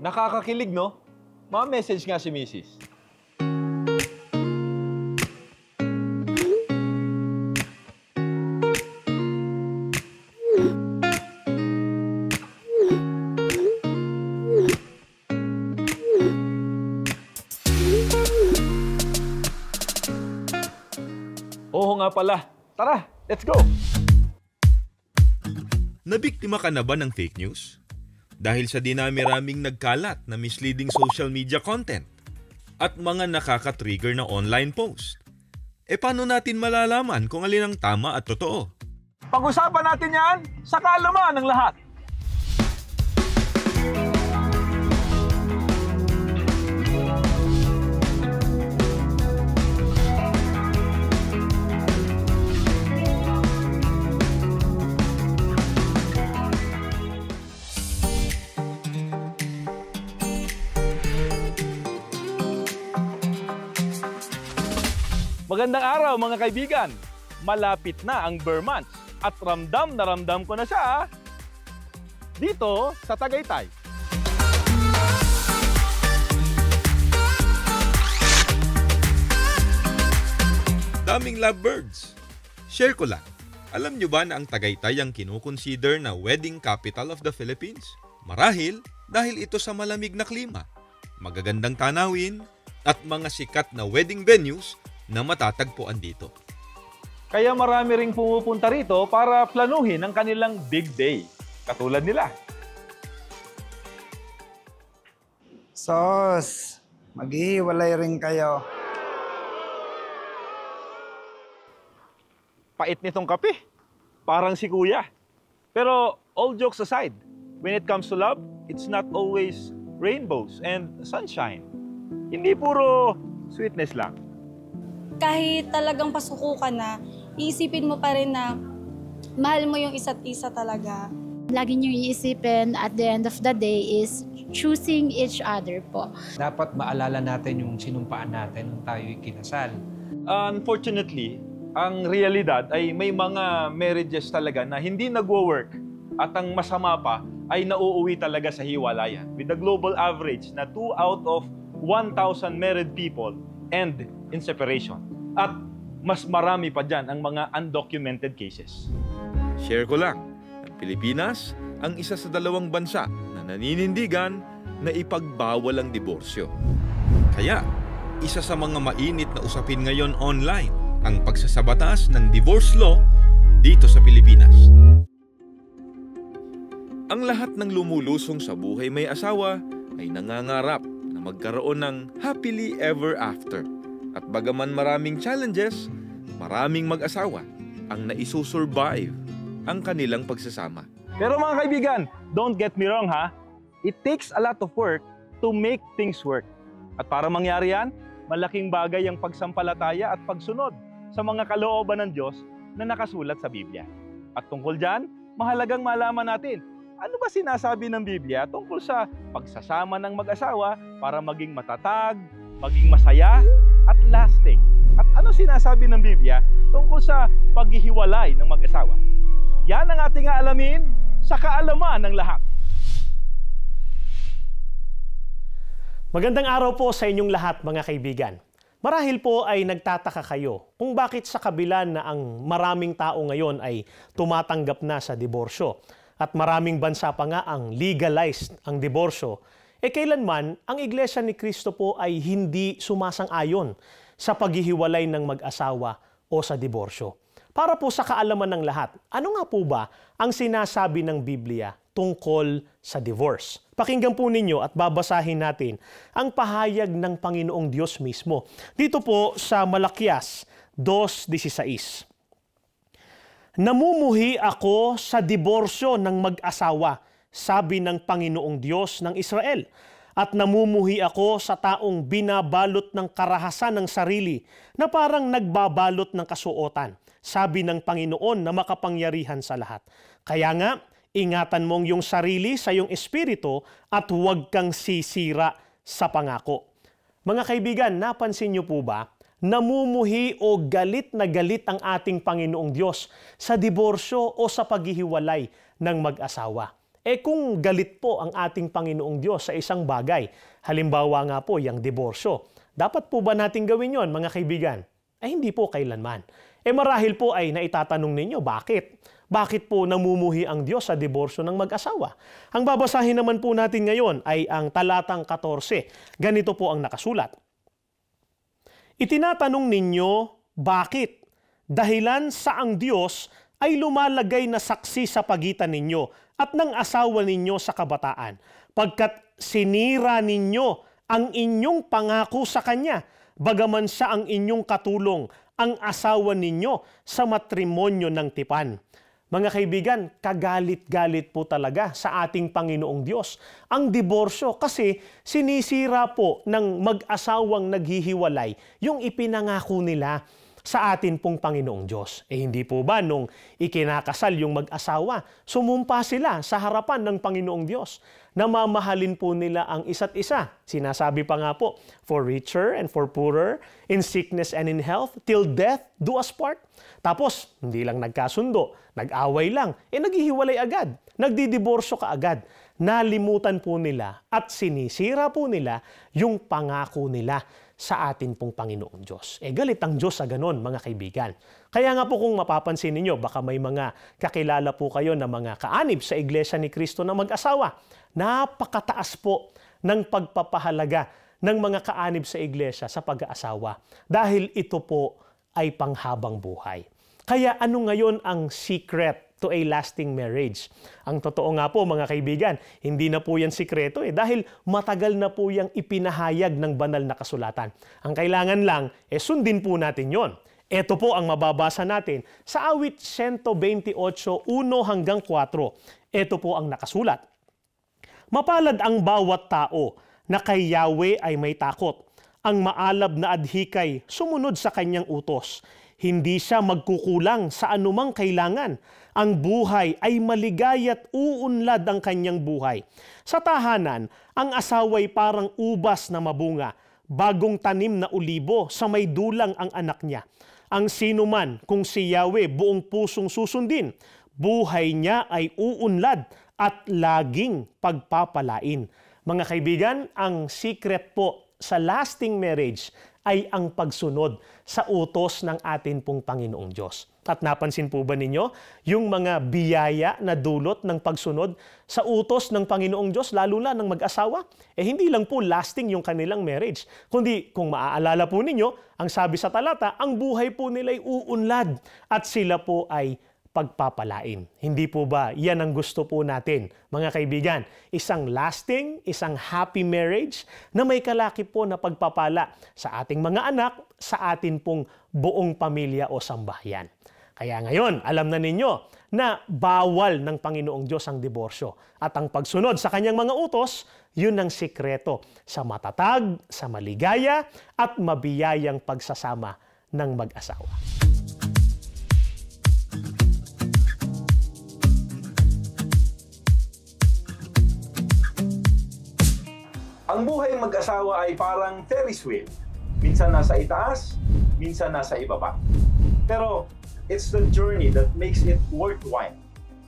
Nakakakilig, no? Ma-message nga si Mrs. Oo nga pala. Tara, let's go! Nabiktima ka na ba ng fake news? Dahil sa dinami-raming nagkalat na misleading social media content at mga nakaka-trigger na online post. E paano natin malalaman kung alin ang tama at totoo? Pag-usapan natin yan sa kaalaman ng lahat. Magandang araw mga kaibigan! Malapit na ang Burr Months at ramdam na ramdam ko na siya dito sa Tagaytay. Daming lovebirds! Share ko lang. Alam nyo ba na ang Tagaytay ang kinukonsider na wedding capital of the Philippines? Marahil dahil ito sa malamig na klima, magagandang tanawin at mga sikat na wedding venues na matatagpuan dito. Kaya marami ring pumupunta rito para planuhin ang kanilang big day, katulad nila. Sos, maghihiwalay rin kayo. Pait nitong kape, parang si Kuya. Pero all jokes aside, when it comes to love, it's not always rainbows and sunshine. Hindi puro sweetness lang. Kahit talagang pasuko ka na, iisipin mo pa rin na mahal mo yung isa't isa talaga. Lagi nyo iisipin at the end of the day is choosing each other po. Dapat maalala natin yung sinumpaan natin nung tayo'y kinasal. Unfortunately, ang realidad ay may mga marriages talaga na hindi nagwo-work at ang masama pa ay nauuwi talaga sa hiwalayan. With the global average na 2 out of 1,000 married people end in separation. At mas marami pa dyan ang mga undocumented cases. Share ko lang, ang Pilipinas ang isa sa 2 bansa na naninindigan na ipagbawal ang diborsyo. Kaya, isa sa mga mainit na usapin ngayon online ang pagsasabatas ng divorce law dito sa Pilipinas. Ang lahat ng lumulusong sa buhay may asawa ay nangangarap na magkaroon ng happily ever after. At bagaman maraming challenges, maraming mag-asawa ang naisusurvive ang kanilang pagsasama. Pero mga kaibigan, don't get me wrong ha, it takes a lot of work to make things work. At para mangyari yan, malaking bagay ang pagsampalataya at pagsunod sa mga kalooban ng Diyos na nakasulat sa Biblia. At tungkol dyan, mahalagang malaman natin, ano ba sinasabi ng Biblia tungkol sa pagsasama ng mag-asawa para maging matatag, maging masaya, at lasting? At ano sinasabi ng Biblia tungkol sa paghihiwalay ng mag-asawa? Yan ang ating aalamin sa kaalaman ng lahat. Magandang araw po sa inyong lahat mga kaibigan. Marahil po ay nagtataka kayo kung bakit sa kabila na ang maraming tao ngayon ay tumatanggap na sa diborsyo at maraming bansa pa nga ang legalized ang diborsyo, kailanman ang Iglesia ni Cristo po ay hindi sumasang-ayon sa paghihiwalay ng mag-asawa o sa diborsyo. Para po sa kaalaman ng lahat, ano nga po ba ang sinasabi ng Biblia tungkol sa divorce? Pakinggan po ninyo at babasahin natin ang pahayag ng Panginoong Diyos mismo. Dito po sa Malakias 2:16. Namumuhi ako sa diborsyo ng mag-asawa, sabi ng Panginoong Diyos ng Israel. At namumuhi ako sa taong binabalot ng karahasan ng sarili na parang nagbabalot ng kasuotan, sabi ng Panginoon na makapangyarihan sa lahat. Kaya nga, ingatan mong yung sarili sa iyong espiritu at huwag kang sisira sa pangako. Mga kaibigan, napansin niyo po ba? Namumuhi o galit na galit ang ating Panginoong Diyos sa diborsyo o sa paghihiwalay ng mag-asawa. Kung galit po ang ating Panginoong Diyos sa isang bagay, halimbawa nga po yung diborsyo, dapat po ba natin gawin yon, mga kaibigan? Hindi po kailanman. Marahil po ay naitatanong ninyo, bakit? Bakit po namumuhi ang Diyos sa diborsyo ng mag-asawa? Ang babasahin naman po natin ngayon ay ang talatang 14. Ganito po ang nakasulat. Itinatanong ninyo, bakit? Dahilan sa ang Diyos ay lumalagay na saksi sa pagitan ninyo at ng asawa ninyo sa kabataan, pagkat sinira ninyo ang inyong pangako sa Kanya, bagaman siya ang inyong katulong, ang asawa ninyo sa matrimonyo ng tipan. Mga kaibigan, kagalit-galit po talaga sa ating Panginoong Diyos ang diborsyo kasi sinisira po ng mag-asawang naghihiwalay yung ipinangako nila sa atin pong Panginoong Diyos. Hindi po ba nung ikinakasal yung mag-asawa, sumumpa sila sa harapan ng Panginoong Diyos na mamahalin po nila ang isa't isa. Sinasabi pa nga po, for richer and for poorer, in sickness and in health, till death do us part. Tapos, hindi lang nagkasundo, nag-away lang, naghihiwalay agad, nagdidiborsyo ka agad. Nalimutan po nila at sinisira po nila yung pangako nila sa atin pong Panginoong Diyos. Galit ang Diyos sa ganon, mga kaibigan. Kaya nga po kung mapapansin ninyo, baka may mga kakilala po kayo na mga kaanib sa Iglesia ni Cristo na mag-asawa. Napakataas po ng pagpapahalaga ng mga kaanib sa Iglesia sa pag-aasawa. Dahil ito po ay panghabang buhay. Kaya ano ngayon ang secret to a lasting marriage? Ang totoo nga po, mga kaibigan, hindi na po yan sikreto dahil matagal na po yung ipinahayag ng banal na kasulatan. Ang kailangan lang, sundin po natin yon. Ito po ang mababasa natin sa awit 128, 1 hanggang 4. Ito po ang nakasulat. Mapalad ang bawat tao na kay Yahweh ay may takot. Ang maalab na adhikay sumunod sa kanyang utos. Hindi siya magkukulang sa anumang kailangan. Ang buhay ay maligaya't uunlad ang kanyang buhay. Sa tahanan, ang asawa'y parang ubas na mabunga, bagong tanim na ulibo sa may dulang ang anak niya. Ang sinuman kung si Yahweh buong pusong susundin, buhay niya ay uunlad at laging pagpapalain. Mga kaibigan, ang secret po sa lasting marriage ay ang pagsunod sa utos ng atin pong Panginoong Diyos. At napansin po ba ninyo yung mga biyaya na dulot ng pagsunod sa utos ng Panginoong Diyos, lalo na ng mag-asawa? Hindi lang po lasting yung kanilang marriage, kundi kung maaalala po ninyo, ang sabi sa talata, ang buhay po nila ay uunlad at sila po ay pagpapalain. Hindi po ba yan ang gusto po natin, mga kaibigan? Isang lasting, isang happy marriage na may kalaki po na pagpapala sa ating mga anak, sa atin pong buong pamilya o sambahayan. Kaya ngayon, alam na ninyo na bawal ng Panginoong Diyos ang diborsyo. At ang pagsunod sa kanyang mga utos, yun ang sikreto sa matatag, sa maligaya at mabiyayang pagsasama ng mag-asawa. Ang buhay mag-asawa ay parang Ferris wheel. Minsan nasa itaas, minsan nasa ibaba. Pero it's the journey that makes it worthwhile.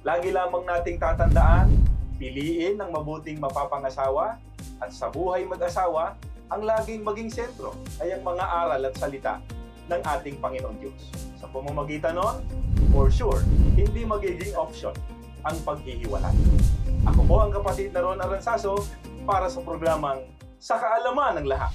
Lagi lamang nating tatandaan, piliin ang mabuting mapapangasawa at sa buhay mag-asawa, ang laging maging sentro ay ang mga aral at salita ng ating Panginoong Diyos. Sa pamamagitan nun, for sure, hindi magiging option ang paghihiwalay. Ako po ang kapatid na Ron Aranzazo para sa programang Sa Kaalaman ng Lahat.